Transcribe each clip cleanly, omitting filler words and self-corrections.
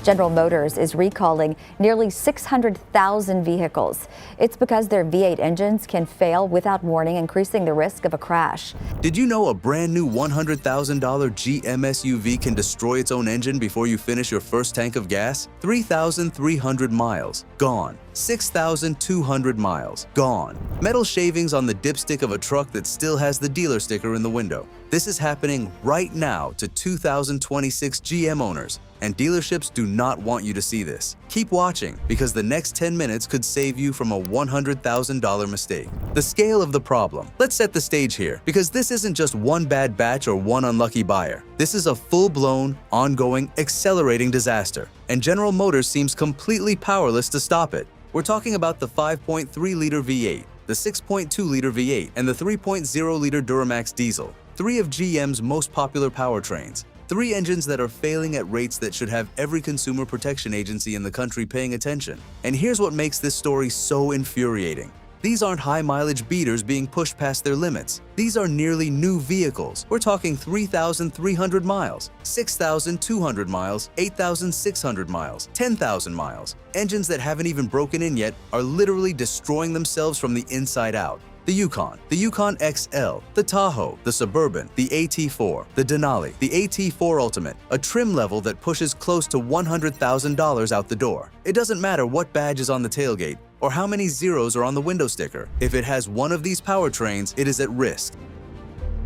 General Motors is recalling nearly 600,000 vehicles. It's because their V8 engines can fail without warning, increasing the risk of a crash. Did you know a brand new $100,000 GM SUV can destroy its own engine before you finish your first tank of gas? 3,300 miles, gone. 6,200 miles, gone. Metal shavings on the dipstick of a truck that still has the dealer sticker in the window. This is happening right now to 2026 GM owners, and dealerships do not want you to see this. Keep watching, because the next 10 minutes could save you from a $100,000 mistake. The scale of the problem. Let's set the stage here, because this isn't just one bad batch or one unlucky buyer. This is a full-blown, ongoing, accelerating disaster, and General Motors seems completely powerless to stop it. We're talking about the 5.3-liter V8, the 6.2-liter V8, and the 3.0-liter Duramax diesel, three of GM's most popular powertrains. Three engines that are failing at rates that should have every consumer protection agency in the country paying attention. And here's what makes this story so infuriating. These aren't high-mileage beaters being pushed past their limits. These are nearly new vehicles. We're talking 3,300 miles, 6,200 miles, 8,600 miles, 10,000 miles. Engines that haven't even broken in yet are literally destroying themselves from the inside out. The Yukon XL, the Tahoe, the Suburban, the AT4, the Denali, the AT4 Ultimate, a trim level that pushes close to $100,000 out the door. It doesn't matter what badge is on the tailgate or how many zeros are on the window sticker. If it has one of these powertrains, it is at risk.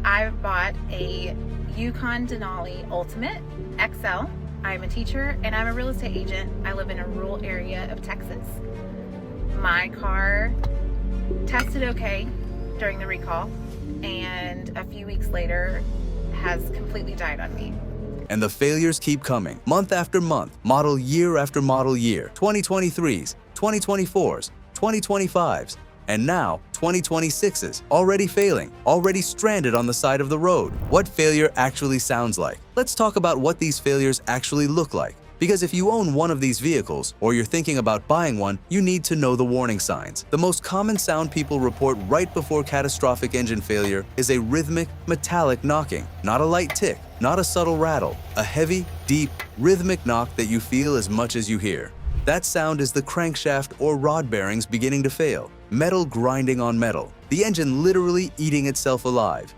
I bought a Yukon Denali Ultimate XL. I'm a teacher and I'm a real estate agent. I live in a rural area of Texas. My car tested okay during the recall, and a few weeks later has completely died on me. And the failures keep coming, month after month, model year after model year, 2023s, 2024s, 2025s, and now 2026s, already failing, already stranded on the side of the road. What failure actually sounds like? Let's talk about what these failures actually look like. Because if you own one of these vehicles, or you're thinking about buying one, you need to know the warning signs. The most common sound people report right before catastrophic engine failure is a rhythmic, metallic knocking. Not a light tick, not a subtle rattle, a heavy, deep, rhythmic knock that you feel as much as you hear. That sound is the crankshaft or rod bearings beginning to fail. Metal grinding on metal. The engine literally eating itself alive.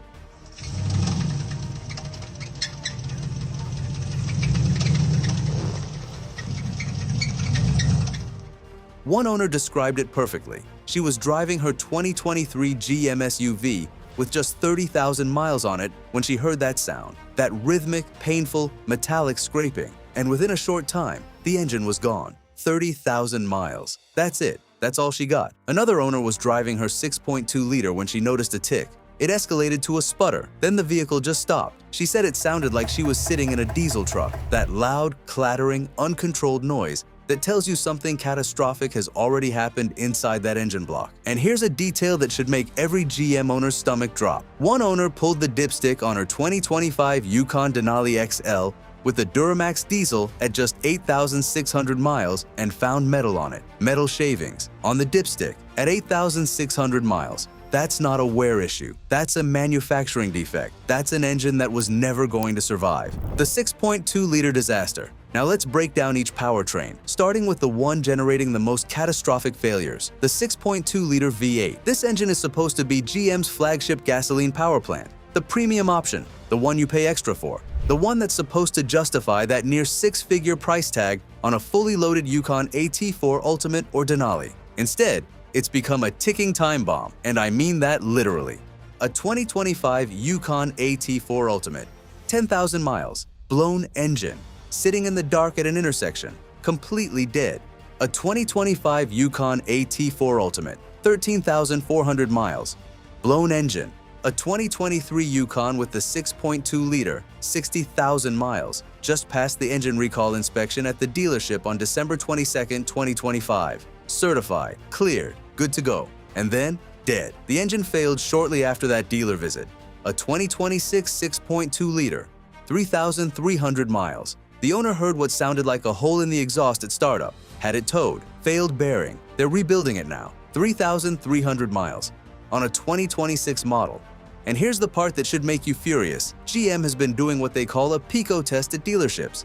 One owner described it perfectly. She was driving her 2023 GM SUV with just 30,000 miles on it when she heard that sound, that rhythmic, painful, metallic scraping. And within a short time, the engine was gone. 30,000 miles. That's it. That's all she got. Another owner was driving her 6.2-liter when she noticed a tick. It escalated to a sputter. Then the vehicle just stopped. She said it sounded like she was sitting in a diesel truck. That loud, clattering, uncontrolled noise that tells you something catastrophic has already happened inside that engine block. And here's a detail that should make every GM owner's stomach drop. One owner pulled the dipstick on her 2025 Yukon Denali XL with the Duramax diesel at just 8,600 miles and found metal on it. Metal shavings on the dipstick at 8,600 miles. That's not a wear issue. That's a manufacturing defect. That's an engine that was never going to survive. The 6.2-liter disaster. Now let's break down each powertrain, starting with the one generating the most catastrophic failures, the 6.2-liter V8. This engine is supposed to be GM's flagship gasoline power plant, the premium option, the one you pay extra for, the one that's supposed to justify that near six-figure price tag on a fully loaded Yukon AT4 Ultimate or Denali. Instead, it's become a ticking time bomb, and I mean that literally. A 2025 Yukon AT4 Ultimate, 10,000 miles, blown engine, sitting in the dark at an intersection, completely dead. A 2025 Yukon AT4 Ultimate, 13,400 miles, blown engine. A 2023 Yukon with the 6.2-liter, 60,000 miles, just passed the engine recall inspection at the dealership on December 22, 2025. Certified, cleared, good to go, and then dead. The engine failed shortly after that dealer visit. A 2026 6.2-liter, 3,300 miles. The owner heard what sounded like a hole in the exhaust at startup, had it towed, failed bearing. They're rebuilding it now. 3,300 miles on a 2026 model. And here's the part that should make you furious. GM has been doing what they call a pico test at dealerships.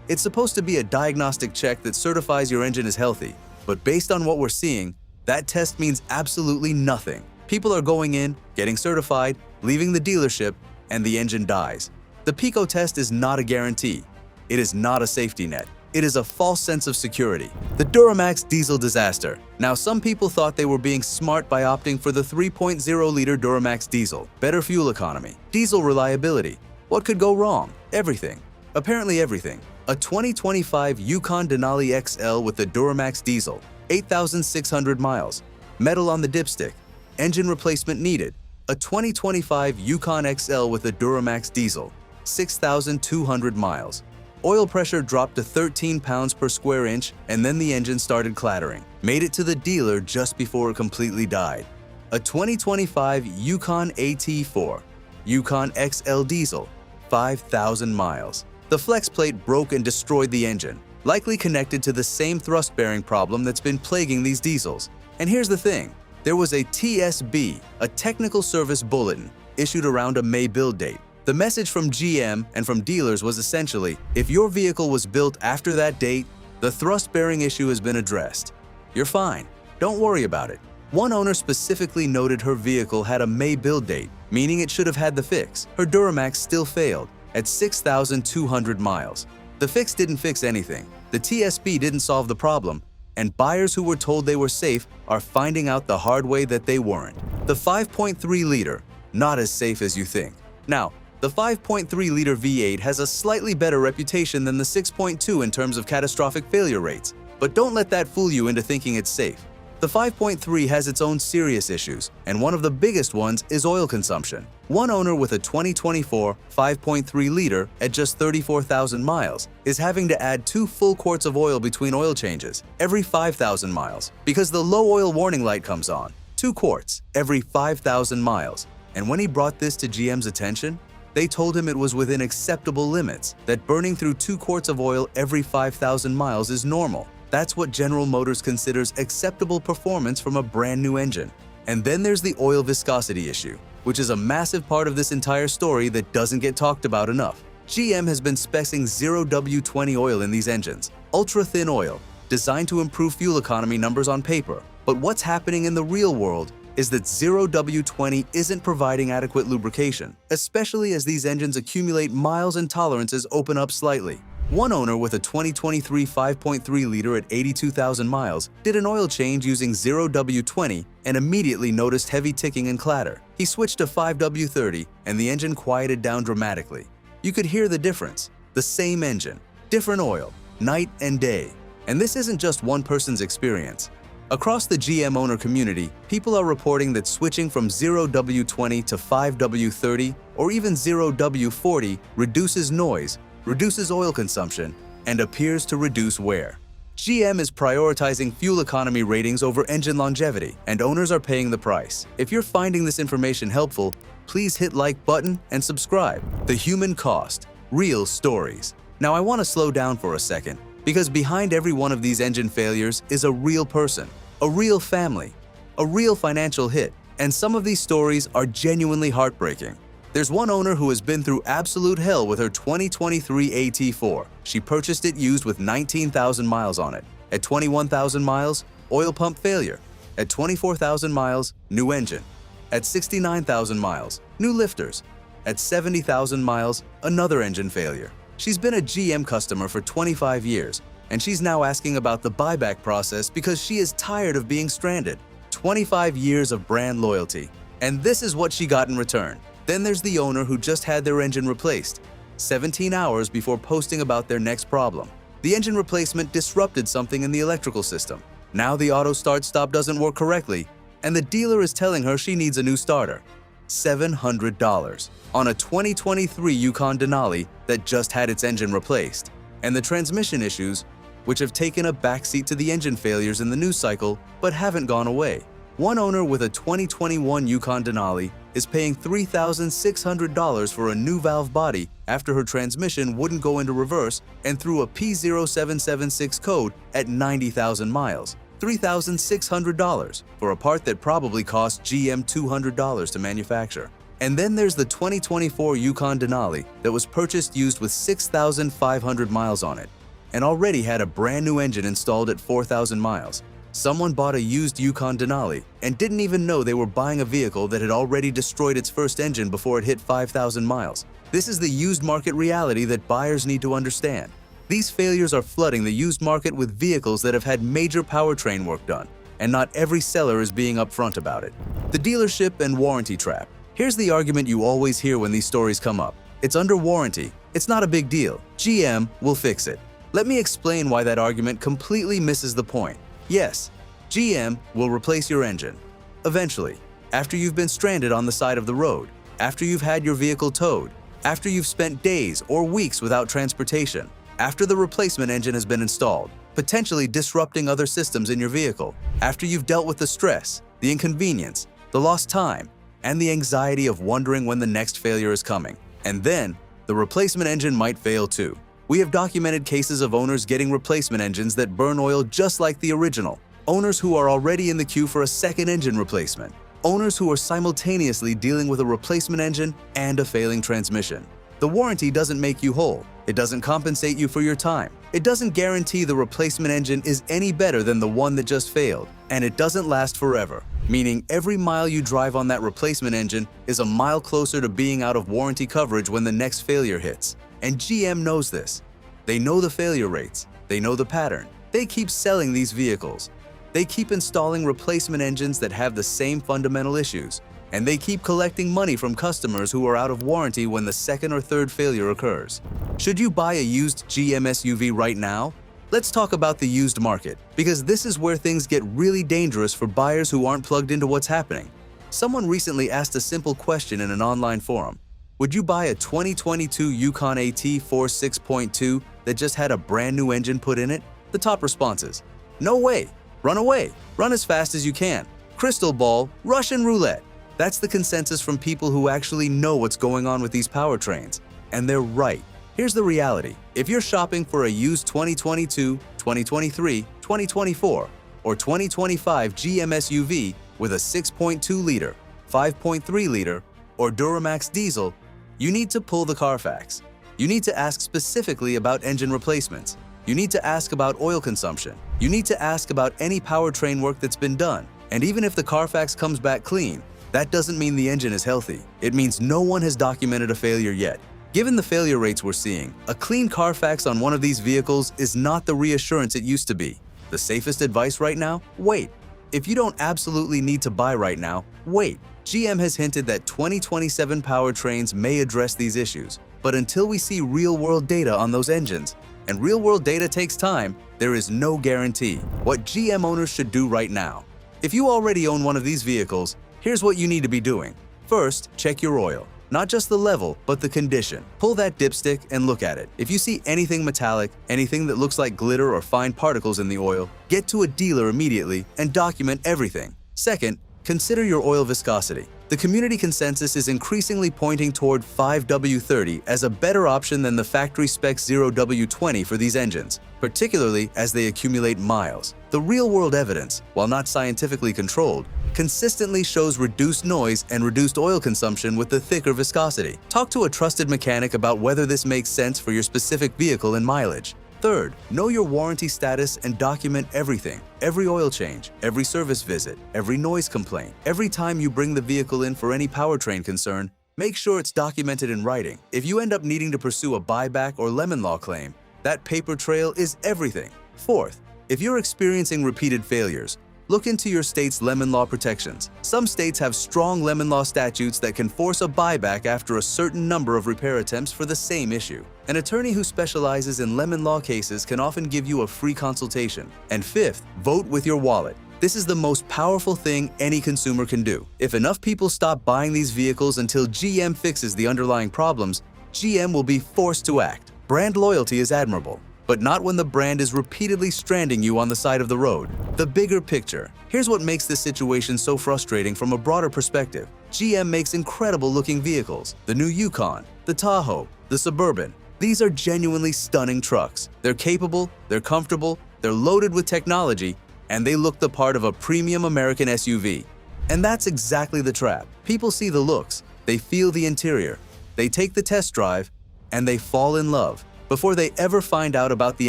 It's supposed to be a diagnostic check that certifies your engine is healthy, but based on what we're seeing, that test means absolutely nothing. People are going in, getting certified, leaving the dealership, and the engine dies. The Pico test is not a guarantee. It is not a safety net. It is a false sense of security. The Duramax diesel disaster. Now, some people thought they were being smart by opting for the 3.0-liter Duramax diesel. Better fuel economy, diesel reliability. What could go wrong? Everything. Apparently everything. A 2025 Yukon Denali XL with the Duramax diesel, 8,600 miles. Metal on the dipstick. Engine replacement needed. A 2025 Yukon XL with a Duramax diesel, 6,200 miles. Oil pressure dropped to 13 pounds per square inch, and then the engine started clattering. Made it to the dealer just before it completely died. A 2025 Yukon AT4, Yukon XL diesel, 5,000 miles. The flex plate broke and destroyed the engine, likely connected to the same thrust bearing problem that's been plaguing these diesels. And here's the thing, there was a TSB, a technical service bulletin, issued around a May build date. The message from GM and from dealers was essentially, if your vehicle was built after that date, the thrust-bearing issue has been addressed. You're fine. Don't worry about it. One owner specifically noted her vehicle had a May build date, meaning it should have had the fix. Her Duramax still failed at 6,200 miles. The fix didn't fix anything. The TSB didn't solve the problem, and buyers who were told they were safe are finding out the hard way that they weren't. The 5.3-liter, not as safe as you think. Now, the 5.3-liter V8 has a slightly better reputation than the 6.2 in terms of catastrophic failure rates, but don't let that fool you into thinking it's safe. The 5.3 has its own serious issues, and one of the biggest ones is oil consumption. One owner with a 2024 5.3-liter at just 34,000 miles is having to add 2 full quarts of oil between oil changes every 5,000 miles because the low oil warning light comes on. 2 quarts every 5,000 miles. And when he brought this to GM's attention, they told him it was within acceptable limits, that burning through 2 quarts of oil every 5,000 miles is normal. That's what General Motors considers acceptable performance from a brand new engine. And then there's the oil viscosity issue, which is a massive part of this entire story that doesn't get talked about enough. GM has been speccing 0W20 oil in these engines, ultra-thin oil, designed to improve fuel economy numbers on paper. But what's happening in the real world is that 0W20 isn't providing adequate lubrication, especially as these engines accumulate miles and tolerances open up slightly. One owner with a 2023 5.3-liter at 82,000 miles did an oil change using 0W20 and immediately noticed heavy ticking and clatter. He switched to 5W30 and the engine quieted down dramatically. You could hear the difference. The same engine, different oil, night and day. And this isn't just one person's experience. Across the GM owner community, people are reporting that switching from 0W20 to 5W30 or even 0W40 reduces noise, reduces oil consumption, and appears to reduce wear. GM is prioritizing fuel economy ratings over engine longevity, and owners are paying the price. If you're finding this information helpful, please hit like button and subscribe. The human cost, real stories. Now I want to slow down for a second, because behind every one of these engine failures is a real person, a real family, a real financial hit, and some of these stories are genuinely heartbreaking. There's one owner who has been through absolute hell with her 2023 AT4. She purchased it used with 19,000 miles on it. At 21,000 miles, oil pump failure. At 24,000 miles, new engine. At 69,000 miles, new lifters. At 70,000 miles, another engine failure. She's been a GM customer for 25 years, and she's now asking about the buyback process because she is tired of being stranded. 25 years of brand loyalty. And this is what she got in return. Then there's the owner who just had their engine replaced, 17 hours before posting about their next problem. The engine replacement disrupted something in the electrical system. Now the auto start-stop doesn't work correctly, and the dealer is telling her she needs a new starter. $700 on a 2023 Yukon Denali that just had its engine replaced. And the transmission issues, which have taken a backseat to the engine failures in the news cycle but haven't gone away. One owner with a 2021 Yukon Denali is paying $3,600 for a new valve body after her transmission wouldn't go into reverse and threw a P0776 code at 90,000 miles. $3,600 for a part that probably cost GM $200 to manufacture. And then there's the 2024 Yukon Denali that was purchased used with 6,500 miles on it. and already had a brand new engine installed at 4,000 miles. Someone bought a used Yukon Denali and didn't even know they were buying a vehicle that had already destroyed its first engine before it hit 5,000 miles. This is the used market reality that buyers need to understand. These failures are flooding the used market with vehicles that have had major powertrain work done, and not every seller is being upfront about it. The dealership and warranty trap. Here's the argument you always hear when these stories come up. It's under warranty. It's not a big deal. GM will fix it. Let me explain why that argument completely misses the point. Yes, GM will replace your engine. Eventually, after you've been stranded on the side of the road, after you've had your vehicle towed, after you've spent days or weeks without transportation, after the replacement engine has been installed, potentially disrupting other systems in your vehicle, after you've dealt with the stress, the inconvenience, the lost time, and the anxiety of wondering when the next failure is coming. And then, the replacement engine might fail too. We have documented cases of owners getting replacement engines that burn oil just like the original, owners who are already in the queue for a second engine replacement, owners who are simultaneously dealing with a replacement engine and a failing transmission. The warranty doesn't make you whole. It doesn't compensate you for your time. It doesn't guarantee the replacement engine is any better than the one that just failed, and it doesn't last forever, meaning every mile you drive on that replacement engine is a mile closer to being out of warranty coverage when the next failure hits. And GM knows this. They know the failure rates. They know the pattern. They keep selling these vehicles. They keep installing replacement engines that have the same fundamental issues. And they keep collecting money from customers who are out of warranty when the second or third failure occurs. Should you buy a used GM SUV right now? Let's talk about the used market, because this is where things get really dangerous for buyers who aren't plugged into what's happening. Someone recently asked a simple question in an online forum. Would you buy a 2022 Yukon AT 4.6.2 that just had a brand new engine put in it? The top responses: no way, run away, run as fast as you can, crystal ball, Russian roulette. That's the consensus from people who actually know what's going on with these powertrains. And they're right. Here's the reality. If you're shopping for a used 2022, 2023, 2024, or 2025 GM SUV with a 6.2-liter, 5.3-liter, or Duramax diesel, you need to pull the Carfax. You need to ask specifically about engine replacements. You need to ask about oil consumption. You need to ask about any powertrain work that's been done. And even if the Carfax comes back clean, that doesn't mean the engine is healthy. It means no one has documented a failure yet. Given the failure rates we're seeing, a clean Carfax on one of these vehicles is not the reassurance it used to be. The safest advice right now? Wait. If you don't absolutely need to buy right now, wait. GM has hinted that 2027 powertrains may address these issues, but until we see real-world data on those engines, and real-world data takes time, there is no guarantee. What GM owners should do right now. If you already own one of these vehicles, here's what you need to be doing. First, check your oil. Not just the level, but the condition. Pull that dipstick and look at it. If you see anything metallic, anything that looks like glitter or fine particles in the oil, get to a dealer immediately and document everything. Second, consider your oil viscosity. The community consensus is increasingly pointing toward 5W30 as a better option than the factory spec 0W20 for these engines, particularly as they accumulate miles. The real-world evidence, while not scientifically controlled, consistently shows reduced noise and reduced oil consumption with the thicker viscosity. Talk to a trusted mechanic about whether this makes sense for your specific vehicle and mileage. Third, know your warranty status and document everything. Every oil change, every service visit, every noise complaint, every time you bring the vehicle in for any powertrain concern, make sure it's documented in writing. If you end up needing to pursue a buyback or lemon law claim, that paper trail is everything. Fourth, if you're experiencing repeated failures, look into your state's lemon law protections. Some states have strong lemon law statutes that can force a buyback after a certain number of repair attempts for the same issue. An attorney who specializes in lemon law cases can often give you a free consultation. And fifth, vote with your wallet. This is the most powerful thing any consumer can do. If enough people stop buying these vehicles until GM fixes the underlying problems, GM will be forced to act. Brand loyalty is admirable, but not when the brand is repeatedly stranding you on the side of the road. The bigger picture. Here's what makes this situation so frustrating from a broader perspective. GM makes incredible looking vehicles. The new Yukon, the Tahoe, the Suburban. These are genuinely stunning trucks. They're capable, they're comfortable, they're loaded with technology, and they look the part of a premium American SUV. And that's exactly the trap. People see the looks, they feel the interior, they take the test drive, and they fall in love. before they ever find out about the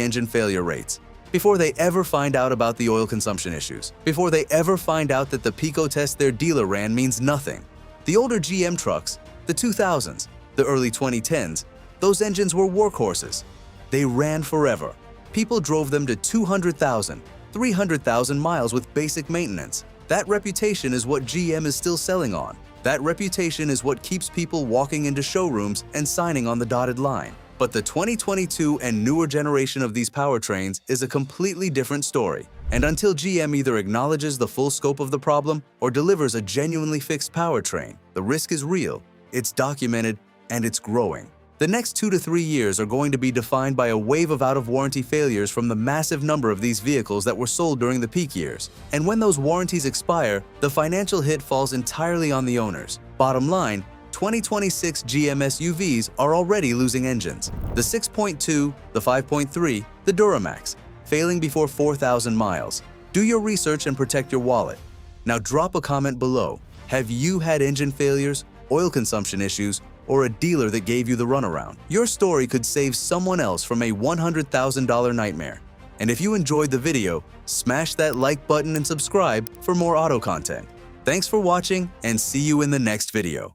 engine failure rates, before they ever find out about the oil consumption issues, before they ever find out that the Pico test their dealer ran means nothing. The older GM trucks, the 2000s, the early 2010s, those engines were workhorses. They ran forever. People drove them to 200,000, 300,000 miles with basic maintenance. That reputation is what GM is still selling on. That reputation is what keeps people walking into showrooms and signing on the dotted line. But the 2022 and newer generation of these powertrains is a completely different story. And until GM either acknowledges the full scope of the problem or delivers a genuinely fixed powertrain, the risk is real, it's documented, and it's growing. The next 2 to 3 years are going to be defined by a wave of out-of-warranty failures from the massive number of these vehicles that were sold during the peak years. And when those warranties expire, the financial hit falls entirely on the owners. Bottom line, 2026 GM SUVs are already losing engines. The 6.2, the 5.3, the Duramax, failing before 4,000 miles. Do your research and protect your wallet. Now drop a comment below. Have you had engine failures, oil consumption issues, or a dealer that gave you the runaround? Your story could save someone else from a $100,000 nightmare. And if you enjoyed the video, smash that like button and subscribe for more auto content. Thanks for watching and see you in the next video.